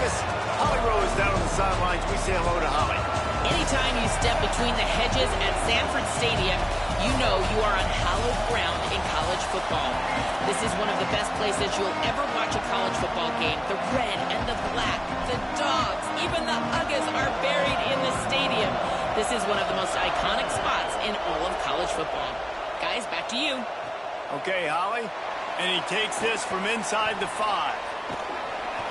practice. Holly Rose down on the sidelines. We say hello to Holly. Anytime you step between the hedges at Sanford Stadium, you know you are on hallowed ground in college football. This is one of the best places you'll ever watch a college football game. The red and the black, the dogs, even the Uggas are buried in the stadium. This is one of the most iconic spots in all of college football. Guys, back to you. Okay, Holly. And he takes this from inside the 5.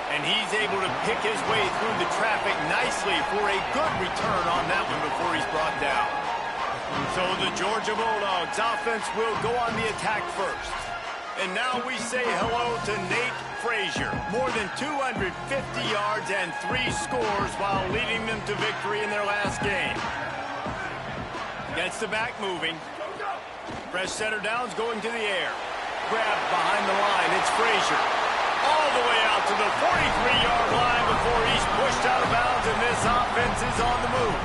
And he's able to pick his way through the traffic nicely for a good return on that one before he's brought down. So the Georgia Bulldogs offense will go on the attack first. And now we say hello to Nate Frazier. More than 250 yards and 3 scores while leading them to victory in their last game. Gets the back moving. Fresh setter downs going to the air. Grabbed behind the line. It's Frazier. All the way out to the 43-yard line before he's pushed out of bounds, and this offense is on the move.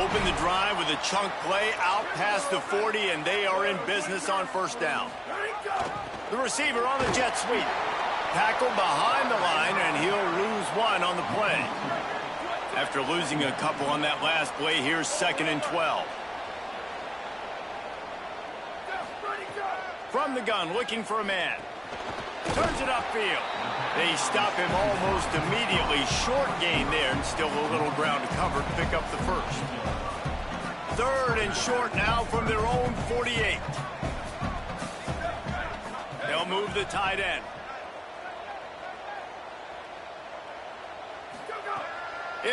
Open the drive with a chunk play out past the 40, and they are in business on first down. The receiver on the jet sweep. Tackle behind the line, and he'll lose 1 on the play. After losing a couple on that last play, here's 2nd and 12. From the gun, looking for a man. Turns it upfield. They stop him almost immediately. Short gain there, and still a little ground to cover to pick up the first. 3rd and short now from their own 48. They'll move the tight end.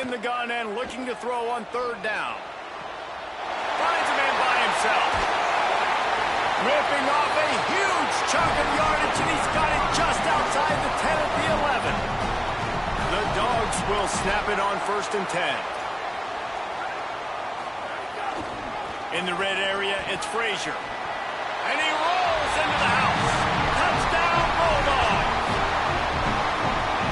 In the gun and looking to throw on 3rd down. Finds a man by himself. Ripping off a huge chunk of yardage, and he's got it just outside the 10 at the 11. The Dogs will snap it on 1st and 10. In the red area, it's Frazier. And he rolls into the house. Touchdown, Bulldogs!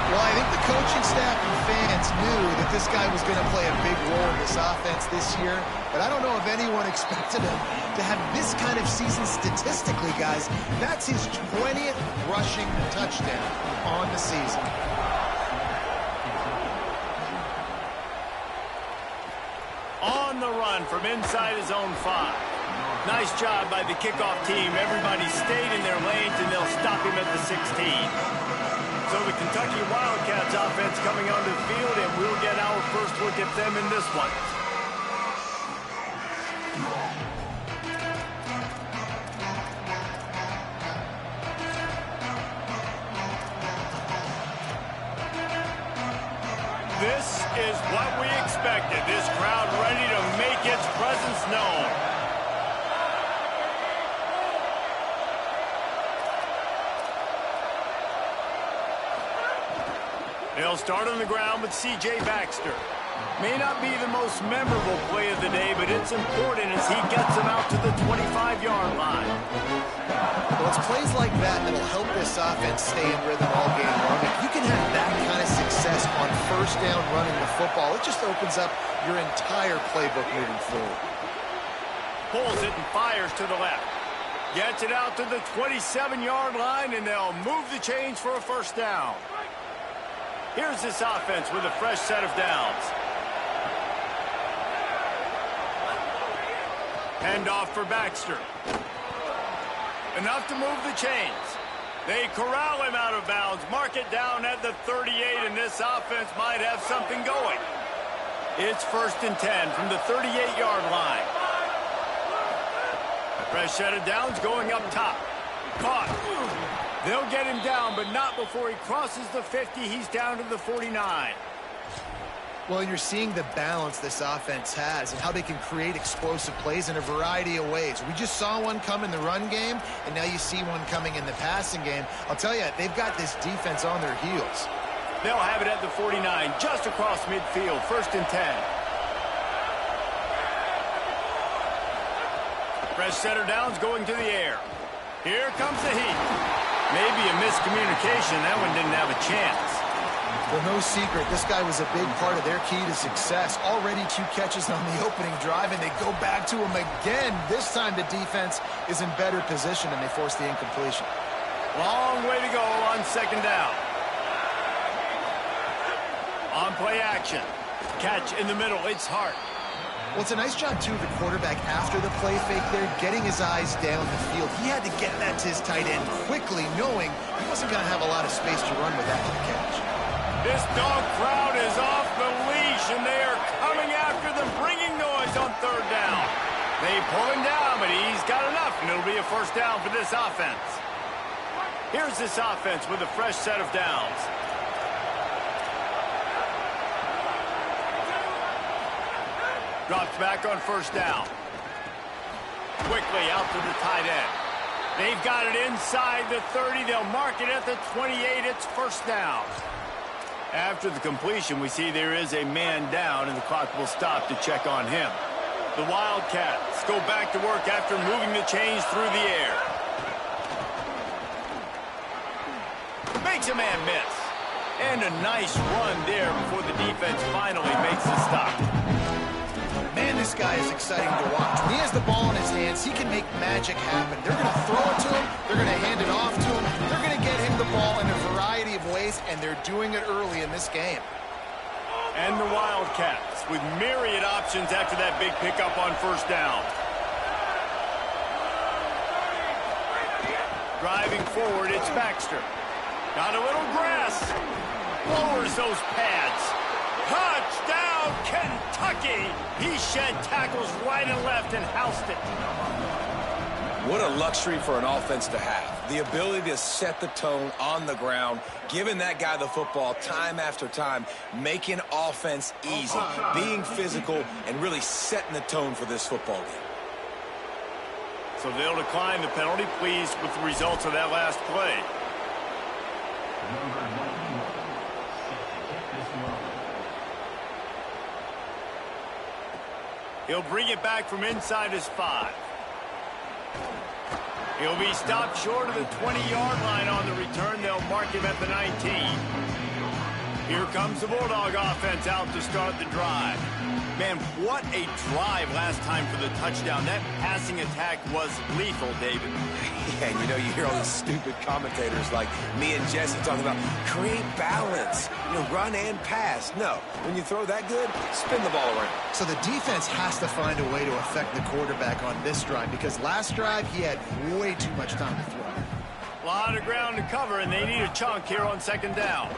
Well, I think the coaching staff and fans knew that this guy was going to play a big role in this offense this year, but I don't know if anyone expected him to have this kind of season statistically, guys. That's his 20th rushing touchdown on the season. On the run from inside his own 5. Nice job by the kickoff team. Everybody stayed in their lanes, and they'll stop him at the 16. So the Kentucky Wildcats offense coming onto the field, and we'll get our first look at them in this one. This is what we expected. This crowd ready to make its presence known. They'll start on the ground with C.J. Baxter. May not be the most memorable play of the day, but it's important as he gets them out to the 25-yard line. Well, it's plays like that that'll help this offense stay in rhythm all game long. If you can have that kind of success on 1st down running the football, it just opens up your entire playbook moving forward. Pulls it and fires to the left. Gets it out to the 27-yard line, and they'll move the chains for a 1st down. Here's this offense with a fresh set of downs. Handoff for Baxter. Enough to move the chains. They corral him out of bounds, mark it down at the 38, and this offense might have something going. It's 1st and 10 from the 38-yard line. Fresh set of downs going up top. Caught. They'll get him down, but not before he crosses the 50. He's down to the 49. Well, and you're seeing the balance this offense has and how they can create explosive plays in a variety of ways. We just saw one come in the run game, and now you see one coming in the passing game. I'll tell you, they've got this defense on their heels. They'll have it at the 49, just across midfield, 1st and 10. Fresh setter downs going to the air. Here comes the heat. Maybe a miscommunication. That one didn't have a chance. Well, no secret, this guy was a big part of their key to success. Already 2 catches on the opening drive, and they go back to him again. This time the defense is in better position, and they force the incompletion. Long way to go on 2nd down. On play action. Catch in the middle. It's Hart. Well, it's a nice job, too, the quarterback after the play fake there, getting his eyes down the field. He had to get that to his tight end quickly, knowing he wasn't going to have a lot of space to run with after the catch. This dog crowd is off the leash, and they are coming after them, bringing noise on third down. They pull him down, but he's got enough, and it'll be a first down for this offense. Here's this offense with a fresh set of downs. Drops back on first down. Quickly out to the tight end. They've got it inside the 30. They'll mark it at the 28. It's first down. After the completion, we see there is a man down, and the clock will stop to check on him. The Wildcats go back to work after moving the chains through the air. Makes a man miss. And a nice run there before the defense finally makes the stop. Man, this guy is exciting to watch. When he has the ball in his hands, he can make magic happen. They're going to throw it to him. They're going to hand it off to him. They're going to get him the ball in a variety of ways, and they're doing it early in this game. And the Wildcats with myriad options after that big pickup on first down. Driving forward, it's Baxter. Got a little grass. Lowers those pads. Touchdown, Kentucky! He shed tackles right and left and housed it. What a luxury for an offense to have. The ability to set the tone on the ground, giving that guy the football time after time, making offense easy, being physical, and really setting the tone for this football game. So they'll decline the penalty, pleased with the results of that last play. He'll bring it back from inside his 5. He'll be stopped short of the 20-yard line on the return. They'll mark him at the 19. Here comes the Bulldog offense out to start the drive. Man, what a drive last time for the touchdown. That passing attack was lethal, David. Yeah, and you know, you hear all these stupid commentators like me and Jesse talking about create balance, run and pass. No, when you throw that good, spin the ball around. So the defense has to find a way to affect the quarterback on this drive, because last drive he had way too much time to throw. A lot of ground to cover, and they need a chunk here on second down.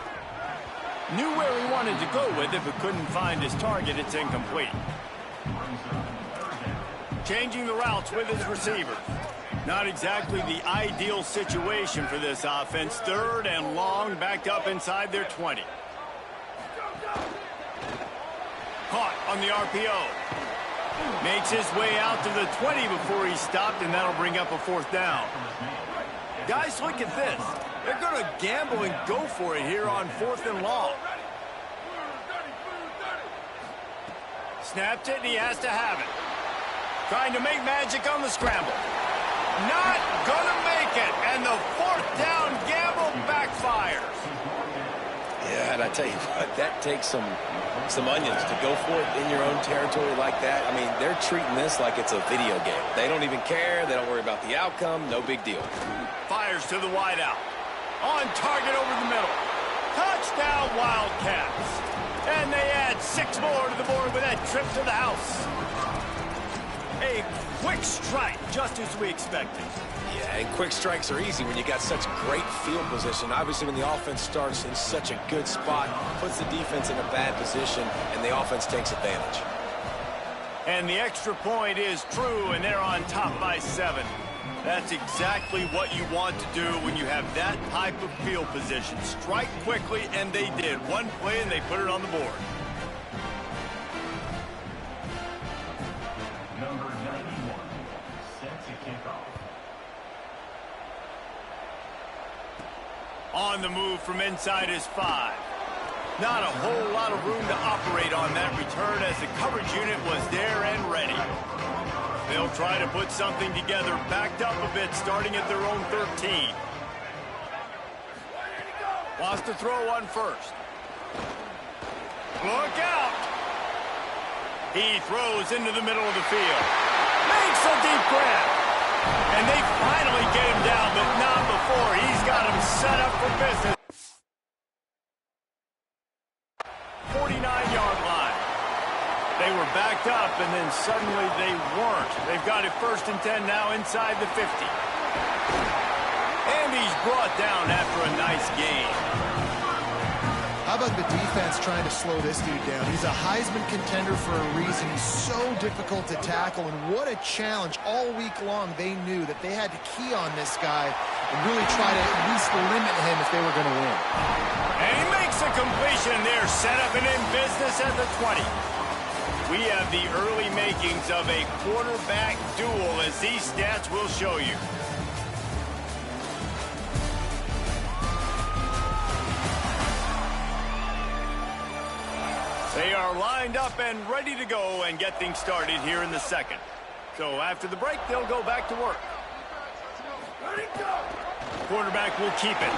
Knew where he wanted to go with it, but couldn't find his target. It's incomplete. Changing the routes with his receiver. Not exactly the ideal situation for this offense. Third and long, backed up inside their 20. Caught on the RPO. Makes his way out to the 20 before he's stopped, and that'll bring up a fourth down. Guys, look at this. They're going to gamble and go for it here on fourth and long. Snapped it, and he has to have it. Trying to make magic on the scramble. Not going to make it, and the fourth down gamble backfires. Yeah, and I tell you what, that takes some onions to go for it in your own territory like that. I mean, they're treating this like it's a video game. They don't even care. They don't worry about the outcome. No big deal. Fires to the wideout. On target over the middle. Touchdown, Wildcats. And they add 6 more to the board with that trip to the house. A quick strike, just as we expected. Yeah, and quick strikes are easy when you got such great field position. Obviously, when the offense starts in such a good spot, puts the defense in a bad position, and the offense takes advantage. And the extra point is true, and they're on top by 7. That's exactly what you want to do when you have that type of field position. Strike quickly, and they did. One play, and they put it on the board. Number 91, set to kick off. On the move from inside his 5. Not a whole lot of room to operate on that return as the coverage unit was there and ready. They'll try to put something together, backed up a bit, starting at their own 13. Wants to throw on first. Look out! He throws into the middle of the field. Makes a deep grab. And they finally get him down, but not before. He's got him set up for business. were backed up, and then suddenly they weren't. They've got it 1st and 10 now inside the 50. And he's brought down after a nice gain. How about the defense trying to slow this dude down? He's a Heisman contender for a reason. He's so difficult to tackle, and what a challenge. All week long, they knew that they had to key on this guy and really try to at least limit him if they were going to win. And he makes a completion there, set up and in business at the 20. We have the early makings of a quarterback duel, as these stats will show you. They are lined up and ready to go and get things started here in the second. So after the break, they'll go back to work. Quarterback will keep it.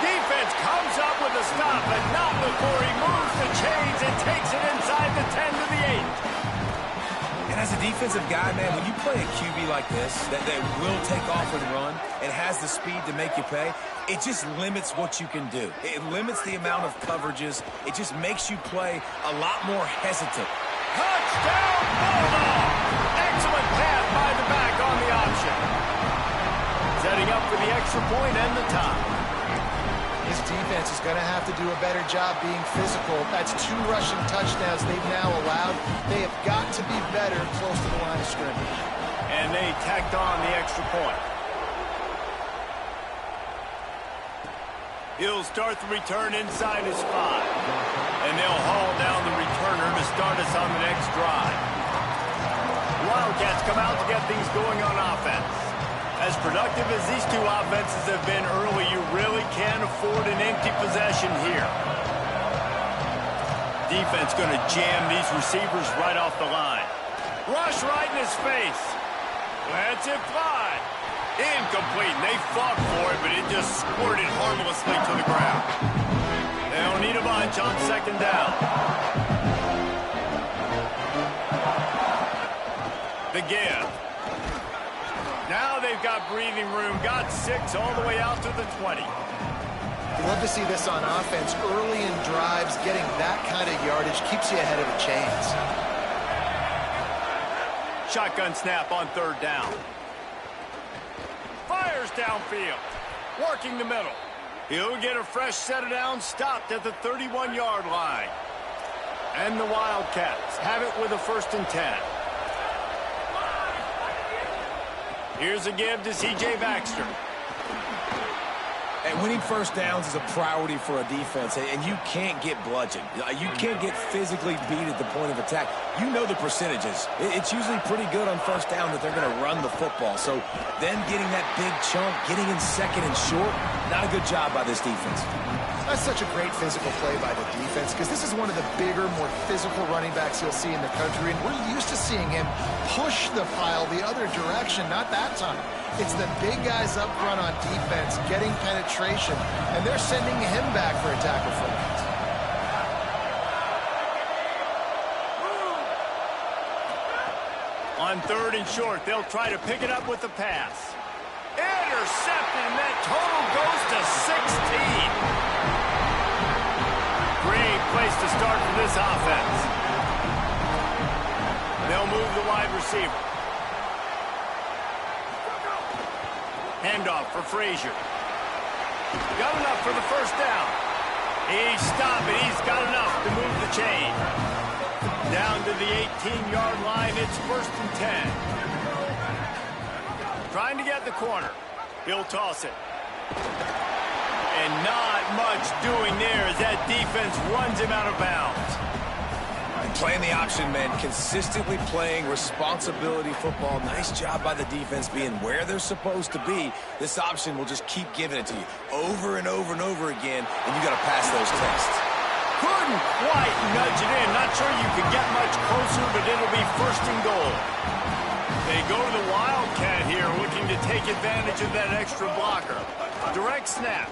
Defense comes up with a stop, but not before he moves the chains and takes it inside the 10 to the 8. And as a defensive guy, man, when you play a QB like this, that will take off and run and has the speed to make you pay, it just limits what you can do. It limits the amount of coverages. It just makes you play a lot more hesitant. Touchdown, Bulldog! Excellent pass by the back on the option. Setting up for the extra point and the tie. This defense is going to have to do a better job being physical. That's 2 rushing touchdowns they've now allowed. They have got to be better close to the line of scrimmage. And they tacked on the extra point. He'll start the return inside his 5. And they'll haul down the returner to start us on the next drive. Wildcats come out to get things going on offense. As productive as these two offenses have been early, you really can't afford an empty possession here. Defense going to jam these receivers right off the line. Rush right in his face. Lets it fly. Incomplete. They fought for it, but it just squirted harmlessly to the ground. They don't need a bunch on 2nd down. The give. Now they've got breathing room. Got 6 all the way out to the 20. You love to see this on offense. Early in drives, getting that kind of yardage keeps you ahead of the chains. Shotgun snap on 3rd down. Fires downfield. Working the middle. He'll get a fresh set of downs, stopped at the 31-yard line. And the Wildcats have it with a 1st and 10. Here's a give to C.J. Baxter. And winning 1st downs is a priority for a defense, and you can't get bludgeoned. You can't get physically beat at the point of attack. You know the percentages. It's usually pretty good on 1st down that they're going to run the football. So then getting that big chunk, getting in 2nd and short, not a good job by this defense. That's such a great physical play by the defense because this is one of the bigger, more physical running backs you'll see in the country, and we're used to seeing him push the pile the other direction, not that time. It's the big guys up front on defense getting penetration, and they're sending him back for a tackle for that. On 3rd and short, they'll try to pick it up with the pass. Intercepted, and that total goes to 16. Great place to start for this offense. They'll move the wide receiver. Handoff for Frazier. Got enough for the 1st down. He's stopping. He's got enough to move the chain. Down to the 18-yard line. It's 1st and 10. Trying to get the corner. He'll toss it. And not much doing there as that defense runs him out of bounds. Playing the option, man, consistently playing responsibility football. Nice job by the defense being where they're supposed to be. This option will just keep giving it to you over and over and over again, and you got to pass those tests. Couldn't quite nudge it in. Not sure you could get much closer, but it'll be 1st and goal. They go to the Wildcat here, looking to take advantage of that extra blocker. Direct snap.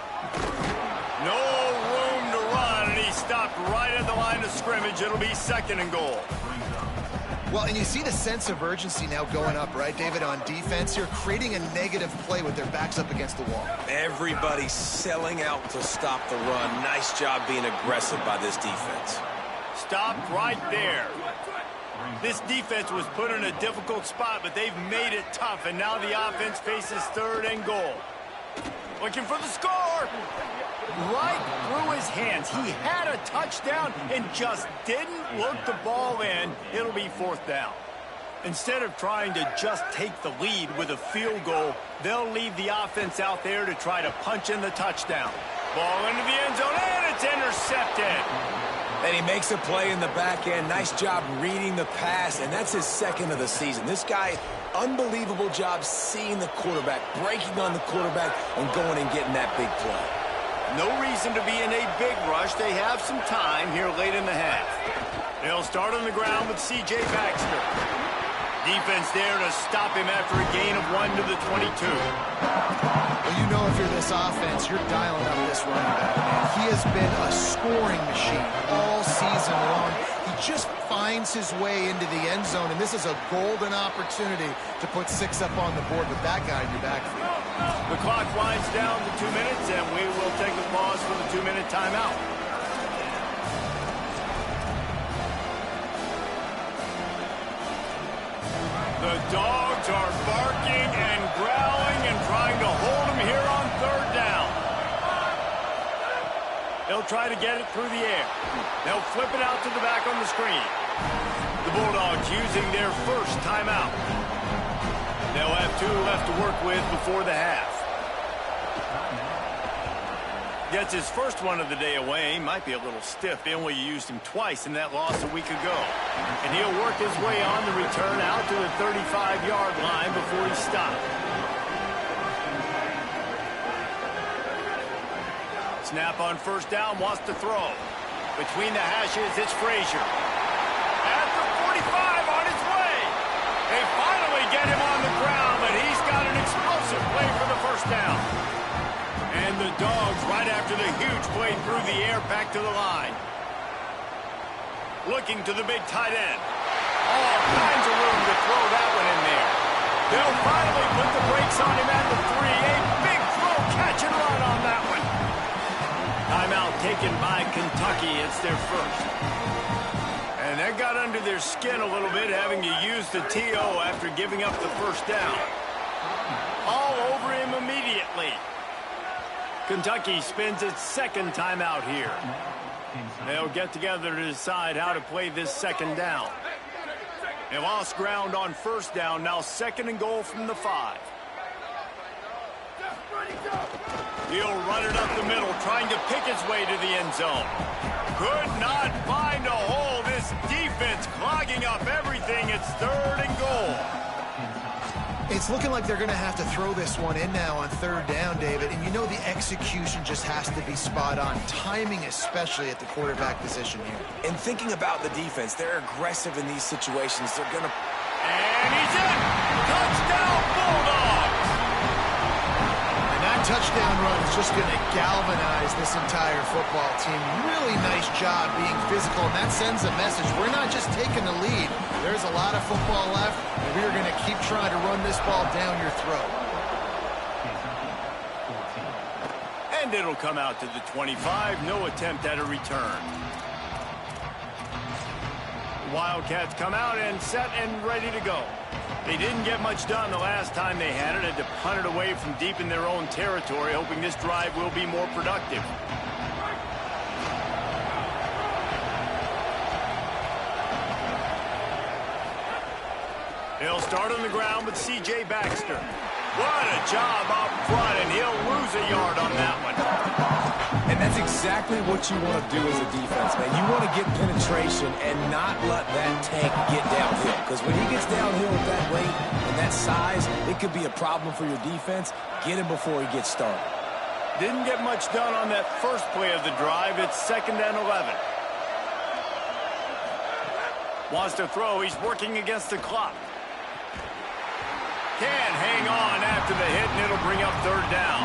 No room to run, and he stopped right at the line of scrimmage. It'll be 2nd and goal. Well, and you see the sense of urgency now going up, right, David, on defense here, creating a negative play with their backs up against the wall. Everybody selling out to stop the run. Nice job being aggressive by this defense. Stopped right there. This defense was put in a difficult spot, but they've made it tough, and now the offense faces 3rd and goal. Looking for the score. Right through his hands. He had a touchdown and just didn't look the ball in. It'll be 4th down. Instead of trying to just take the lead with a field goal, they'll leave the offense out there to try to punch in the touchdown. Ball into the end zone, and it's intercepted. And he makes a play in the back end. Nice job reading the pass, and that's his 2nd of the season. This guy, unbelievable job seeing the quarterback, breaking on the quarterback, and going and getting that big play. No reason to be in a big rush. They have some time here late in the half. They'll start on the ground with C.J. Baxter. Defense there to stop him after a gain of 1 to the 22. Well, you know if you're this offense, you're dialing up this running back, man. He has been a scoring machine all season long. He just finds his way into the end zone, and this is a golden opportunity to put 6 up on the board with that guy in your backfield. The clock winds down to 2 minutes, and we will take a pause for the 2-minute timeout. The Dogs are barking and growling and trying to hold him here on 3rd down. They'll try to get it through the air. They'll flip it out to the back on the screen. The Bulldogs using their first timeout. They'll have 2 left to work with before the half. Gets his first one of the day away. Might be a little stiff. They only used him twice in that loss a week ago. And he'll work his way on the return out to the 35-yard line before he stopped. Snap on 1st down, wants to throw. Between the hashes, it's Frazier. At the 45, on his way. They finally get him on the ground, but he's got an explosive play for the 1st down. And the Dogs, right after the huge play through the air, back to the line. Looking to the big tight end. All kinds of room to throw that one in there. They'll finally put the brakes on him at the 3. A big throw, catch and run on that one. Timeout taken by Kentucky. It's their first. And that got under their skin a little bit, having to use the TO after giving up the 1st down. All over him immediately. Kentucky spends its 2nd timeout here. They'll get together to decide how to play this 2nd down. They lost ground on 1st down, now 2nd and goal from the 5. He'll run it up the middle, trying to pick his way to the end zone. Could not find a hole. This defense clogging up everything. It's 3rd and goal. It's looking like they're going to have to throw this one in now on 3rd down, David. And you know the execution just has to be spot on. Timing especially at the quarterback position here. And thinking about the defense, they're aggressive in these situations. They're going to... And he's in! Touchdown, Bulldogs! And that touchdown run is just going to galvanize this entire football team. Really nice job being physical, and that sends a message. We're not just taking the lead. There's a lot of football left, and we're going to keep trying to run this ball down your throat. And it'll come out to the 25. No attempt at a return. Wildcats come out and set and ready to go. They didn't get much done the last time they had it. Had to punt it away from deep in their own territory, hoping this drive will be more productive. He'll start on the ground with C.J. Baxter. What a job up front, and he'll lose a yard on that one. And that's exactly what you want to do as a defense, man. You want to get penetration and not let that tank get downhill. Because when he gets downhill at that rate and that size, it could be a problem for your defense. Get him before he gets started. Didn't get much done on that first play of the drive. It's 2nd and 11. Wants to throw. He's working against the clock. Can't hang on after the hit, and it'll bring up 3rd down.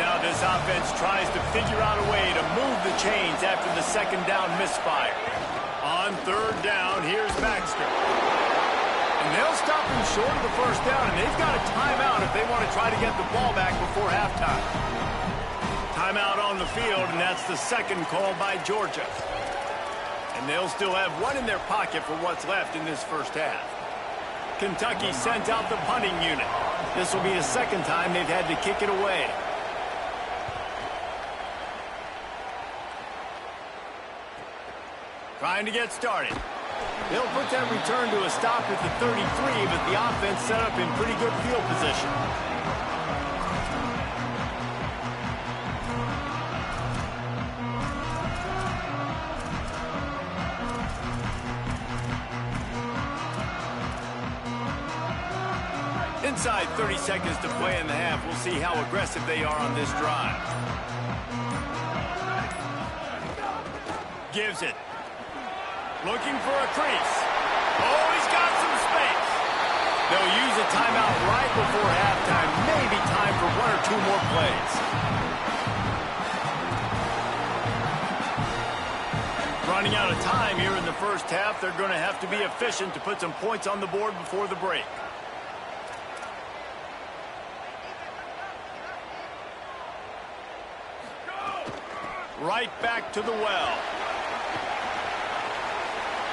Now this offense tries to figure out a way to move the chains after the 2nd down misfire. On 3rd down, here's Baxter. And they'll stop him short of the 1st down, and they've got a timeout if they want to try to get the ball back before halftime. Timeout on the field, and that's the second call by Georgia. And they'll still have one in their pocket for what's left in this first half. Kentucky sent out the punting unit. This will be the second time they've had to kick it away. Trying to get started. They'll put that return to a stop at the 33, but the offense set up in pretty good field position. Inside 30 seconds to play in the half. We'll see how aggressive they are on this drive. Gives it. Looking for a crease. Oh, he's got some space. They'll use a timeout right before halftime. Maybe time for one or two more plays. Running out of time here in the first half. They're going to have to be efficient to put some points on the board before the break. Right back to the well.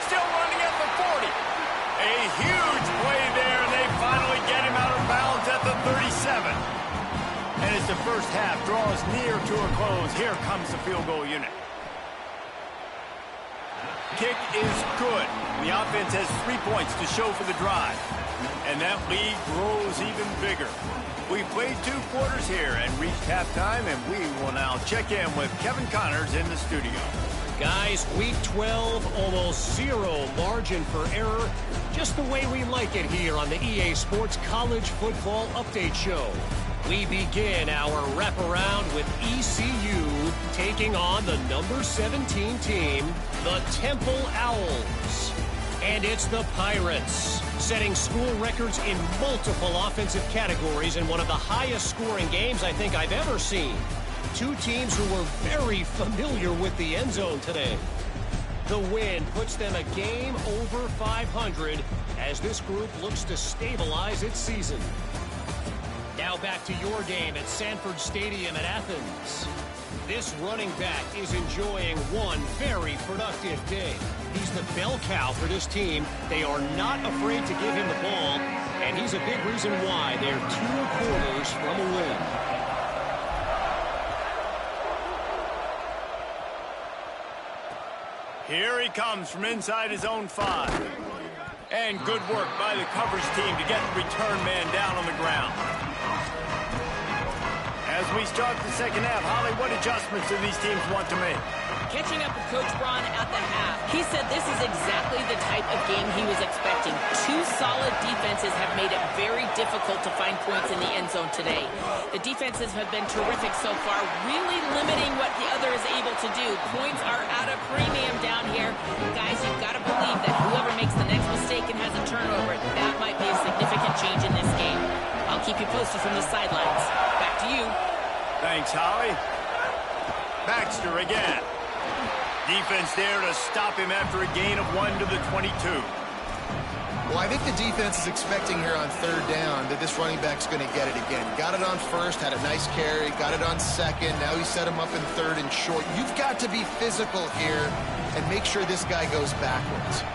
Still running at the 40. A huge play there, and they finally get him out of bounds at the 37. And as the first half draws near to a close, here comes the field goal unit. Kick is good. The offense has 3 points to show for the drive. And that lead grows even bigger. We've played 2 quarters here and reached halftime, and we will now check in with Kevin Connors in the studio. Guys, week 12, almost zero margin for error. Just the way we like it here on the EA Sports College Football Update Show. We begin our wraparound with ECU taking on the number 17 team, the Temple Owls. And it's the Pirates, setting school records in multiple offensive categories in one of the highest scoring games I think I've ever seen. 2 teams who were very familiar with the end zone today. The win puts them a game over 500 as this group looks to stabilize its season. Now back to your game at Sanford Stadium in Athens. This running back is enjoying one very productive day. He's the bell cow for this team. They are not afraid to give him the ball, and he's a big reason why they're 2 quarters from a win. Here he comes from inside his own 5. And good work by the coverage team to get the return man down on the ground. As we start the second half, Holly, what adjustments do these teams want to make? Catching up with Coach Braun at the half, he said this is exactly the type of game he was expecting. 2 solid defenses have made it very difficult to find points in the end zone today. The defenses have been terrific so far, really limiting what the other is able to do. Points are at a premium down here. Guys, you've got to believe that whoever makes the next mistake and has a turnover, that might be a significant change in this game. I'll keep you posted from the sidelines. Back to you. Thanks, Holly. Baxter again. Defense there to stop him after a gain of 1 to the 22. Well, I think the defense is expecting here on 3rd down that this running back's going to get it again. Got it on 1st, had a nice carry, got it on 2nd. Now he set him up in 3rd and short. You've got to be physical here and make sure this guy goes backwards.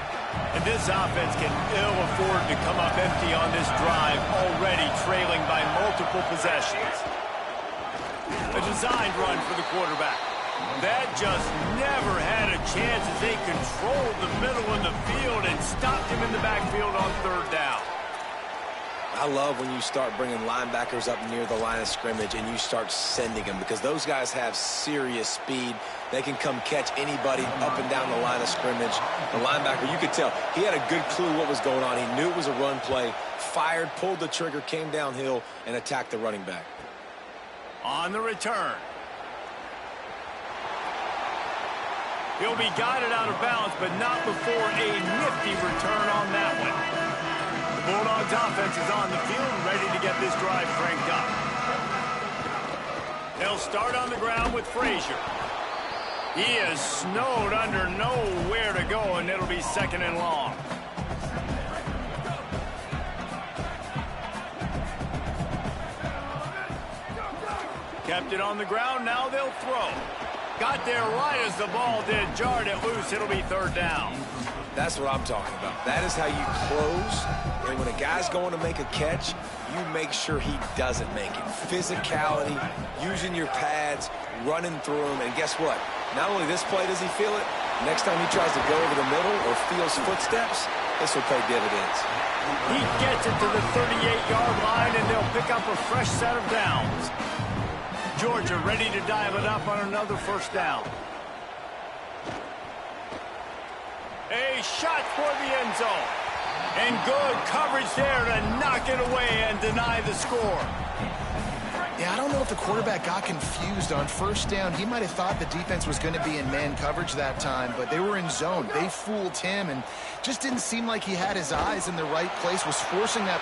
And this offense can ill afford to come up empty on this drive, already trailing by multiple possessions. A designed run for the quarterback. That just never had a chance as they controlled the middle of the field and stopped him in the backfield on 3rd down. I love when you start bringing linebackers up near the line of scrimmage and you start sending them, because those guys have serious speed. They can come catch anybody up and down the line of scrimmage. The linebacker, you could tell, he had a good clue what was going on. He knew it was a run play, fired, pulled the trigger, came downhill, and attacked the running back. On the return. He'll be guided out of bounds, but not before a nifty return on that one. The Bulldogs offense is on the field and ready to get this drive cranked up. They'll start on the ground with Frazier. He is snowed under nowhere to go, and it'll be 2nd and long. Kept it on the ground, now they'll throw. Got there right as the ball did, jarred it loose, it'll be third down. That's what I'm talking about. That is how you close, and when a guy's going to make a catch, you make sure he doesn't make it. Physicality, using your pads, running through them, and guess what? Not only this play does he feel it, next time he tries to go over the middle or feels footsteps, this will pay dividends. He gets it to the 38-yard line, and they'll pick up a fresh set of downs. Georgia ready to dial it up on another first down. A shot for the end zone. And good coverage there to knock it away and deny the score. Yeah, I don't know if the quarterback got confused on first down. He might have thought the defense was going to be in man coverage that time, but they were in zone. They fooled him and just didn't seem like he had his eyes in the right place, was forcing that.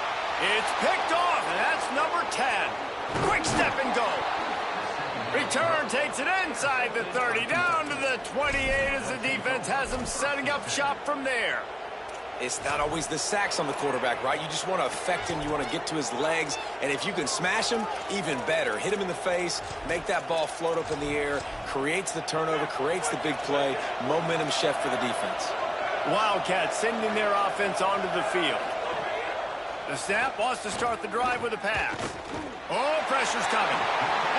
It's picked off, and that's number 10. Quick step and go. Return takes it inside the 30, down to the 28 as the defense has him setting up shop from there. It's not always the sacks on the quarterback, right? You just want to affect him. You want to get to his legs. And if you can smash him, even better. Hit him in the face, make that ball float up in the air, creates the turnover, creates the big play, momentum shift for the defense. Wildcats sending their offense onto the field. The snap wants to start the drive with a pass. Oh, pressure's coming.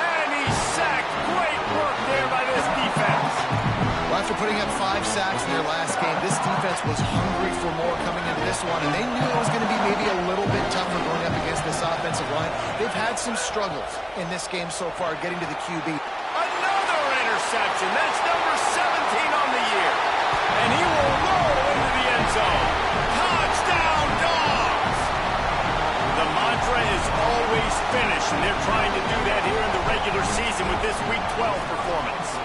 And he's sacked. Great work there by this defense. Well, after putting up 5 sacks in their last game, this defense was hungry for more coming into this one, and they knew it was going to be maybe a little bit tougher going up against this offensive line. They've had some struggles in this game so far getting to the QB. Another interception. That's number 17 on the year. And he will roll into the end zone. Touchdown, Dogs! The mantra is always finish, and they're trying to do that here in the regular season with this Week 12 performance.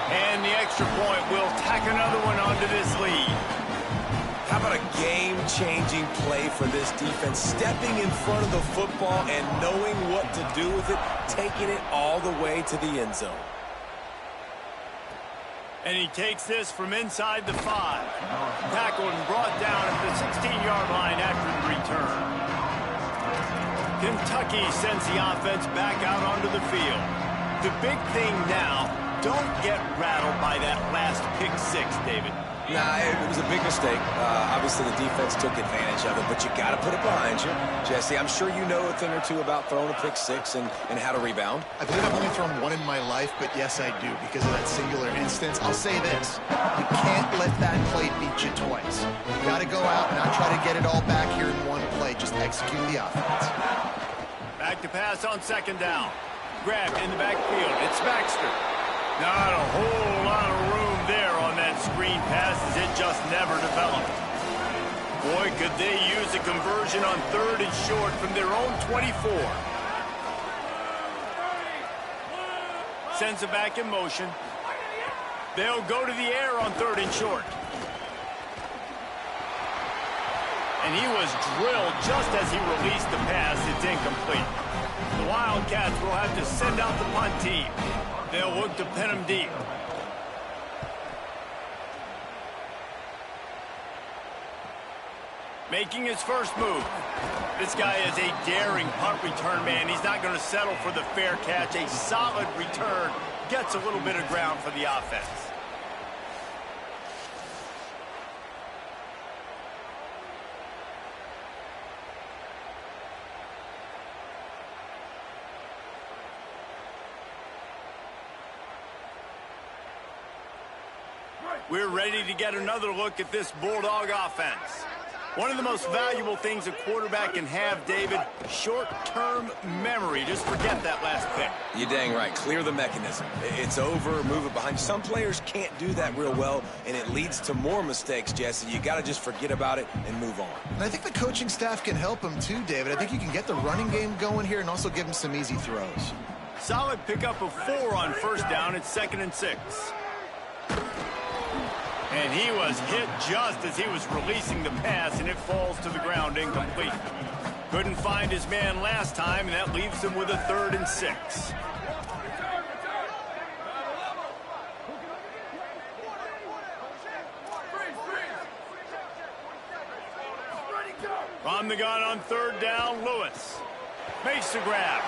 And the extra point will tack another one onto this lead. How about a game-changing play for this defense? Stepping in front of the football and knowing what to do with it, taking it all the way to the end zone. And he takes this from inside the 5. Tackled and brought down at the 16-yard line after the return. Kentucky sends the offense back out onto the field. The big thing now, don't get rattled by that last pick 6, David. Nah, it was a big mistake. Obviously, the defense took advantage of it, but you got to put it behind you. Jesse, I'm sure you know a thing or two about throwing a pick 6 and how to rebound. I believe I've only thrown one in my life, but yes, I do, because of that singular instance. I'll say this. You can't let that play beat you twice. You got to go out and not try to get it all back here in one play. Just execute the offense. Back to pass on second down. Grab in the backfield. It's Baxter. Not a whole lot of room there on that screen pass as it just never developed. Boy, could they use a conversion on 3rd and short from their own 24. Sends it back in motion. They'll go to the air on 3rd and short. And he was drilled just as he released the pass. It's incomplete. The Wildcats will have to send out the punt team. They'll look to pin him deep. Making his first move. This guy is a daring punt return man. He's not going to settle for the fair catch. A solid return gets a little bit of ground for the offense. We're ready to get another look at this Bulldog offense. One of the most valuable things a quarterback can have, David, short-term memory. Just forget that last pick. You're dang right. Clear the mechanism. It's over, move it behind you. Some players can't do that real well, and it leads to more mistakes, Jesse. You got to just forget about it and move on. And I think the coaching staff can help him too, David. I think you can get the running game going here and also give him some easy throws. Solid pickup of 4 on first down. It's 2nd and 6. And he was hit just as he was releasing the pass, and it falls to the ground incomplete. Couldn't find his man last time, and that leaves him with a 3rd and 6. From the gun on 3rd down, Lewis makes the grab.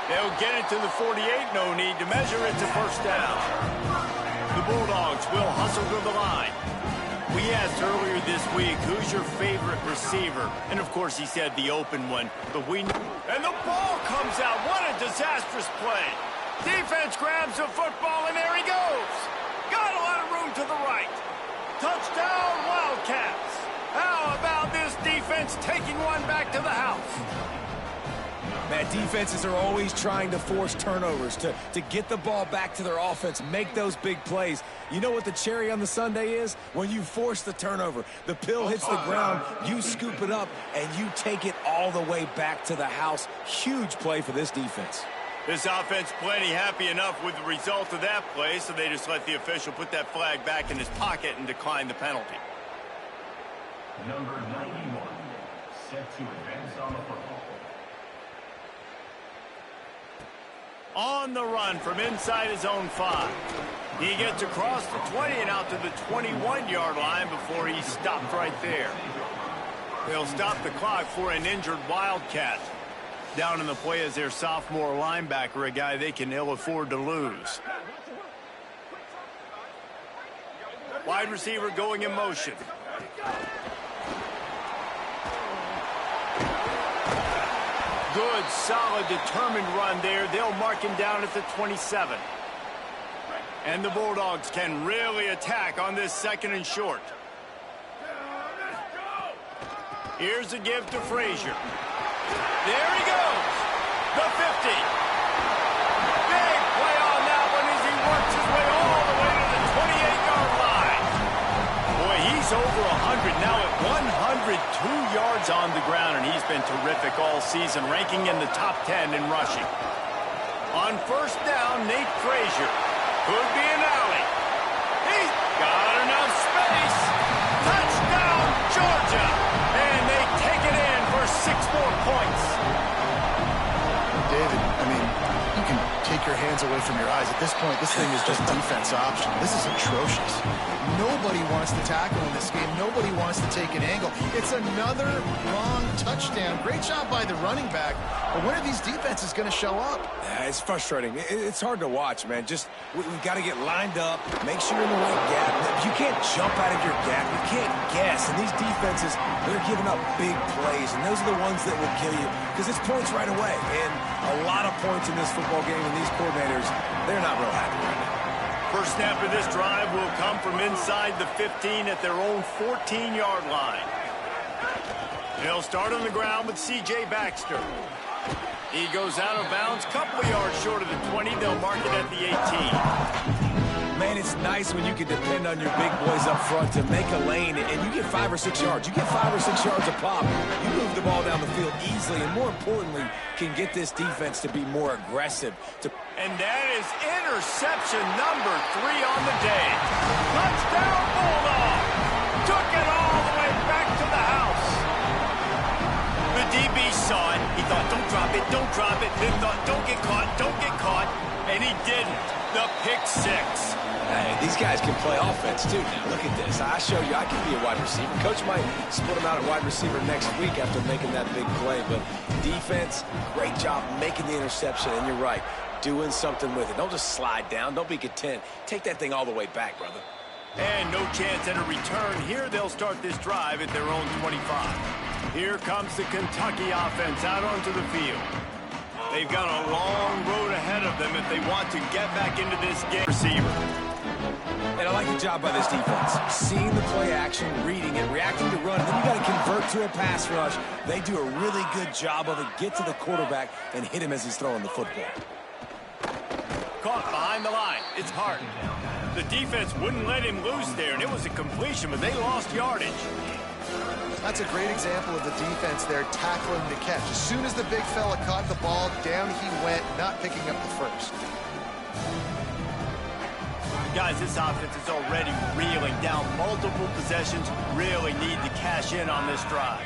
They'll get it to the 48, no need to measure it to first down. The Bulldogs will hustle to the line. We asked earlier this week, who's your favorite receiver? And of course he said the open one, but and the ball comes out. What a disastrous play. Defense grabs the football, and there he goes. Got a lot of room to the right. Touchdown, Wildcats. How about this defense taking one back to the house? Man, defenses are always trying to force turnovers to get the ball back to their offense, make those big plays. You know what the cherry on the sundae is? When you force the turnover, the pill hits the ground, you scoop it up, and you take it all the way back to the house. Huge play for this defense. This offense plenty happy enough with the result of that play, so they just let the official put that flag back in his pocket and decline the penalty. Number 91, set to advance on the football. On the run from inside his own 5. He gets across the 20 and out to the 21-yard line before he's stopped right there. They'll stop the clock for an injured Wildcat. Down in the play is their sophomore linebacker, a guy they can ill afford to lose. Wide receiver going in motion. Good, solid, determined run there. They'll mark him down at the 27. And the Bulldogs can really attack on this second and short. Here's a give to Frazier. There he goes. The 50. Big play on that one as he works his way all the way to the 28-yard line. Boy, he's over 100 now at 102 yards on the ground, and he's been terrific all season, ranking in the top 10 in rushing. On first down, Nate Frazier. Could be an alley. He's got enough space. Touchdown, Georgia. And they take it in for 6 more points. David, I mean, you can take your hands away from your eyes. At this point, this thing is just defense option. This is atrocious. Nobody wants to tackle in this game. Nobody wants to take an angle. It's another long touchdown. Great job by the running back. But when are these defenses going to show up? Yeah, it's frustrating. It's hard to watch, man. Just, we've got to get lined up, make sure you're in the right gap. You can't jump out of your gap. You can't guess. And these defenses, they're giving up big plays, and those are the ones that will kill you because it's points right away. And a lot of points in this football game, and these coordinators, they're not real happy right now. First snap of this drive will come from inside the 15 at their own 14-yard line. They'll start on the ground with C.J. Baxter. He goes out of bounds, couple of yards short of the 20. They'll mark it at the 18. Man, it's nice when you can depend on your big boys up front to make a lane, and you get 5 or 6 yards. You get 5 or 6 yards a pop. You move the ball down the field easily, and more importantly, can get this defense to be more aggressive. And that is interception number 3 on the day. Touchdown, Bulldog. Took it all the way back to the house. The DB saw it. He thought, don't drop it, don't drop it. Then thought, don't get caught, don't get caught. And he didn't. The pick 6. Hey, these guys can play offense, too, now. Look at this. I show you I can be a wide receiver. Coach might split him out at wide receiver next week after making that big play. But defense, great job making the interception. And you're right, doing something with it. Don't just slide down. Don't be content. Take that thing all the way back, brother. And no chance at a return. Here they'll start this drive at their own 25. Here comes the Kentucky offense out onto the field. They've got a long road ahead of them if they want to get back into this game. Receiver. And I like the job by this defense. Seeing the play action, reading it, reacting to run, then you got to convert to a pass rush. They do a really good job of it. Get to the quarterback and hit him as he's throwing the football. Caught behind the line. It's hard. The defense wouldn't let him loose there, and it was a completion, but they lost yardage. That's a great example of the defense there tackling the catch. As soon as the big fella caught the ball, down he went, not picking up the first. Guys, this offense is already reeling down multiple possessions. Really need to cash in on this drive.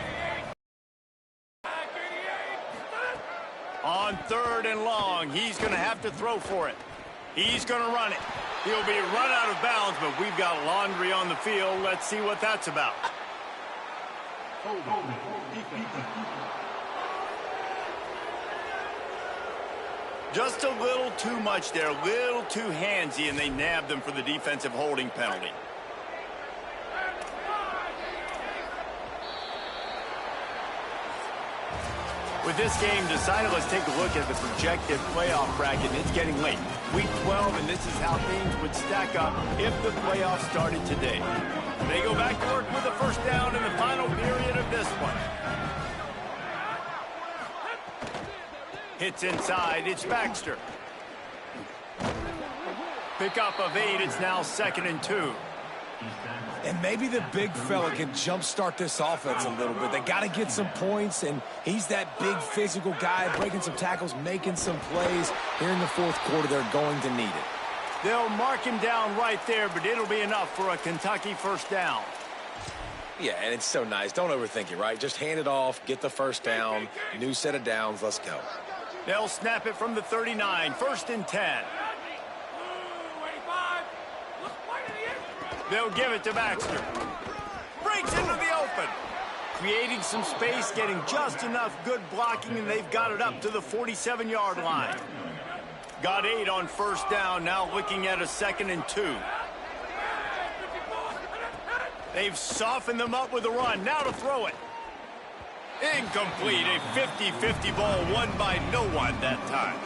On 3rd and long, he's going to have to throw for it. He's going to run it. He'll be run out of bounds, but we've got laundry on the field. Let's see what that's about. Just a little too much there, a little too handsy, and they nabbed them for the defensive holding penalty. With this game decided, let's take a look at the projected playoff bracket. It's getting late. Week 12, and this is how things would stack up if the playoffs started today. They go back to work with a first down in the final period of this one. Hits inside, it's Baxter. Pickup of 8, it's now 2nd and 2. And maybe the big fella can jumpstart this offense a little bit. They got to get some points, and he's that big physical guy, breaking some tackles, making some plays. Here in the fourth quarter, they're going to need it. They'll mark him down right there, but it'll be enough for a Kentucky first down. Yeah, and it's so nice. Don't overthink it, right? Just hand it off, get the first down, new set of downs, let's go. They'll snap it from the 39, 1st and 10. They'll give it to Baxter. Breaks into the open. Creating some space, getting just enough good blocking, and they've got it up to the 47-yard line. Got 8 on first down, now looking at a 2nd and 2. They've softened them up with a run. Now to throw it. Incomplete. A 50-50 ball won by no one that time.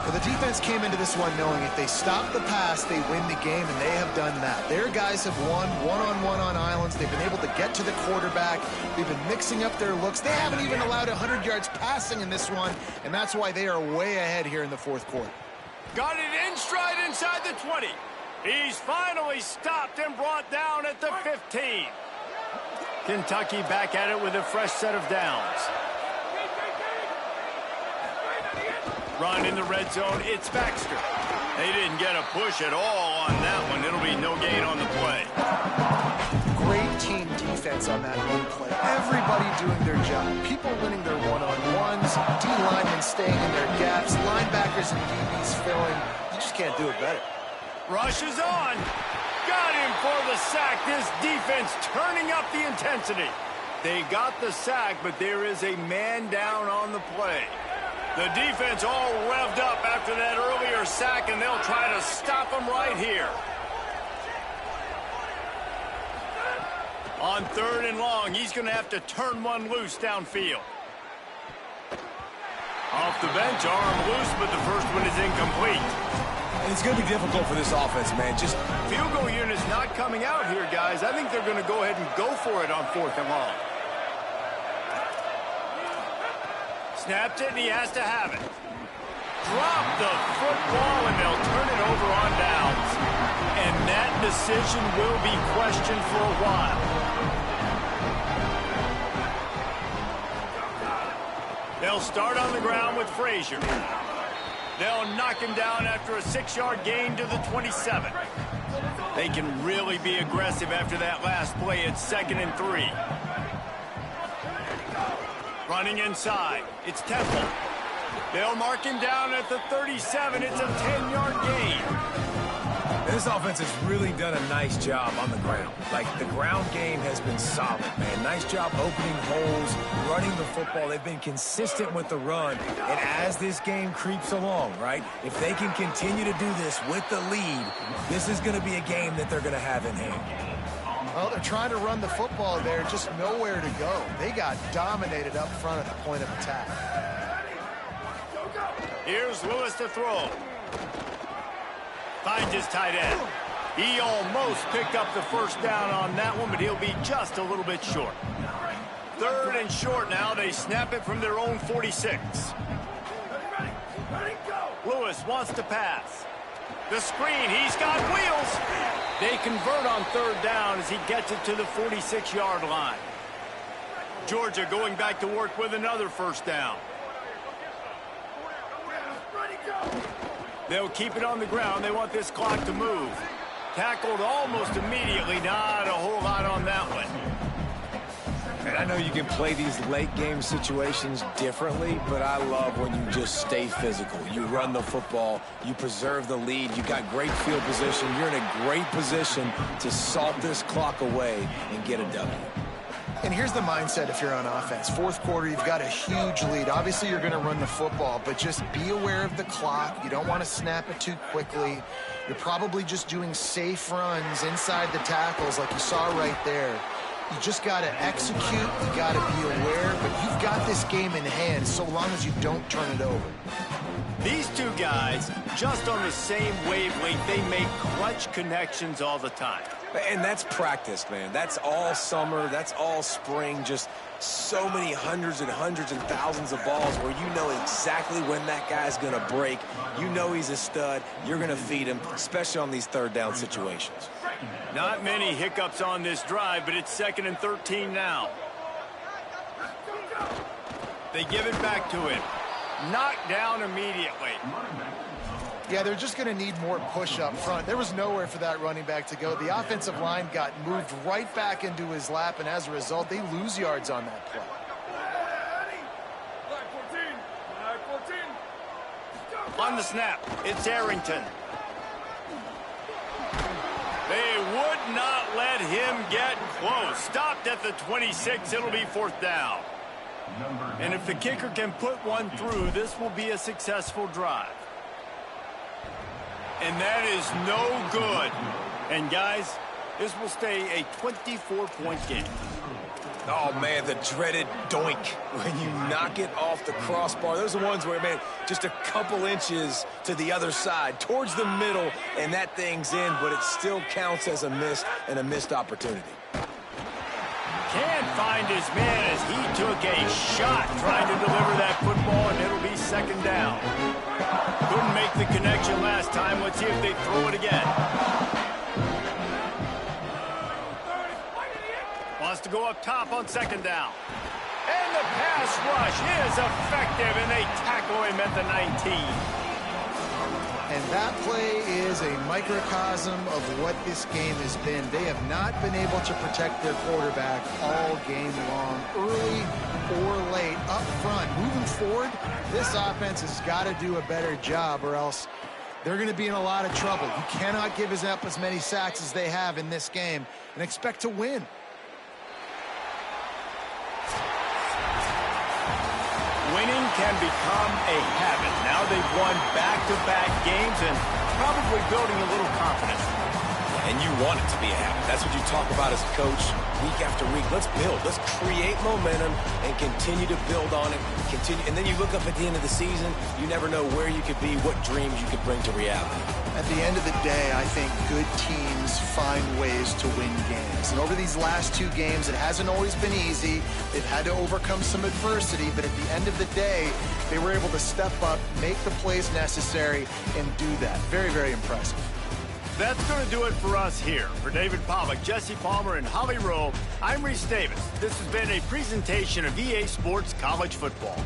Well, the defense came into this one knowing if they stop the pass, they win the game, and they have done that. Their guys have won one-on-one on islands. They've been able to get to the quarterback. They've been mixing up their looks. They haven't even allowed 100 yards passing in this one, and that's why they are way ahead here in the fourth quarter. Got it in stride inside the 20. He's finally stopped and brought down at the 15. Kentucky back at it with a fresh set of downs. Run in the red zone, it's Baxter. They didn't get a push at all on that one. It'll be no gain on the play. Great team defense on that one play. Everybody doing their job. People winning their one-on-ones, D-linemen staying in their gaps, linebackers and DBs filling. You just can't do it better. Rush is on. Got him for the sack. This defense turning up the intensity. They got the sack, but there is a man down on the play. The defense all revved up after that earlier sack, and they'll try to stop them right here. On 3rd and long, he's going to have to turn one loose downfield. Off the bench, arm loose, but the first one is incomplete. And it's going to be difficult for this offense, man. Just field goal unit's not coming out here, guys. I think they're going to go ahead and go for it on 4th and long. Snapped it, and he has to have it. Drop the football, and they'll turn it over on downs. And that decision will be questioned for a while. They'll start on the ground with Frazier. They'll knock him down after a 6-yard gain to the 27. They can really be aggressive after that last play. It's 2nd and 3. Running inside, it's Temple. They'll mark him down at the 37. It's a 10-yard gain. this offense has really done a nice job on the ground. Like, the ground game has been solid, man. Nice job opening holes, running the football. They've been consistent with the run. And as this game creeps along, right, if they can continue to do this with the lead, this is going to be a game that they're going to have in hand. Well, they're trying to run the football there, just nowhere to go. They got dominated up front at the point of attack. Here's Lewis to throw. Finds his tight end. He almost picked up the first down on that one, but he'll be just a little bit short. 3rd and short now. They snap it from their own 46. Lewis wants to pass. The screen, he's got wheels. They convert on 3rd down as he gets it to the 46-yard line. Georgia going back to work with another first down. They'll keep it on the ground. They want this clock to move. Tackled almost immediately. Not a whole lot on that one. And I know you can play these late game situations differently, but I love when you just stay physical. You run the football, you preserve the lead, you got great field position, you're in a great position to salt this clock away and get a W. And here's the mindset if you're on offense. Fourth quarter, you've got a huge lead. Obviously, you're going to run the football, but just be aware of the clock. You don't want to snap it too quickly. You're probably just doing safe runs inside the tackles like you saw right there. You just got to execute. You got to be aware, but you've got this game in hand so long as you don't turn it over. These two guys, just on the same wavelength, they make clutch connections all the time. And that's practice, man. That's all summer. That's all spring. Just so many hundreds and thousands of balls where you know exactly when that guy's going to break. You know he's a stud. You're going to feed him, especially on these third down situations. Not many hiccups on this drive, but it's 2nd and 13 now. They give it back to him. Knocked down immediately. Yeah, they're just going to need more push up front. There was nowhere for that running back to go. The offensive line got moved right back into his lap, and as a result, they lose yards on that play. On the snap, it's Arrington. They would not let him get close. Stopped at the 26. It'll be 4th down. And if the kicker can put one through, this will be a successful drive. And that is no good. And, guys, this will stay a 24-point game. Oh, man, the dreaded doink when you knock it off the crossbar. Those are the ones where, man, just a couple inches to the other side, towards the middle, and that thing's in, but it still counts as a miss and a missed opportunity. Can't find his man as he took a shot trying to deliver that football, and it'll be 2nd down. Couldn't make the connection last time. Let's see if they throw it again. Wants to go up top on 2nd down. And the pass rush is effective, and they tackle him at the 19. And that play is a microcosm of what this game has been. They have not been able to protect their quarterback all game long, early or late, up front. Moving forward, this offense has got to do a better job, or else they're going to be in a lot of trouble. You cannot give up as many sacks as they have in this game and expect to win. Winning can become a habit. Now they've won back-to-back games and probably building a little confidence. And you want it to be a habit. That's what you talk about as a coach week after week. Let's build. Let's create momentum and continue to build on it. And then you look up at the end of the season, you never know where you could be, what dreams you could bring to reality. At the end of the day, I think good teams find ways to win games. And over these last 2 games, it hasn't always been easy. They've had to overcome some adversity, but at the end of the day, they were able to step up, make the plays necessary, and do that. Very, very impressive. That's going to do it for us here. For David Pollack, Jesse Palmer, and Holly Rowe, I'm Reese Davis. This has been a presentation of EA Sports College Football.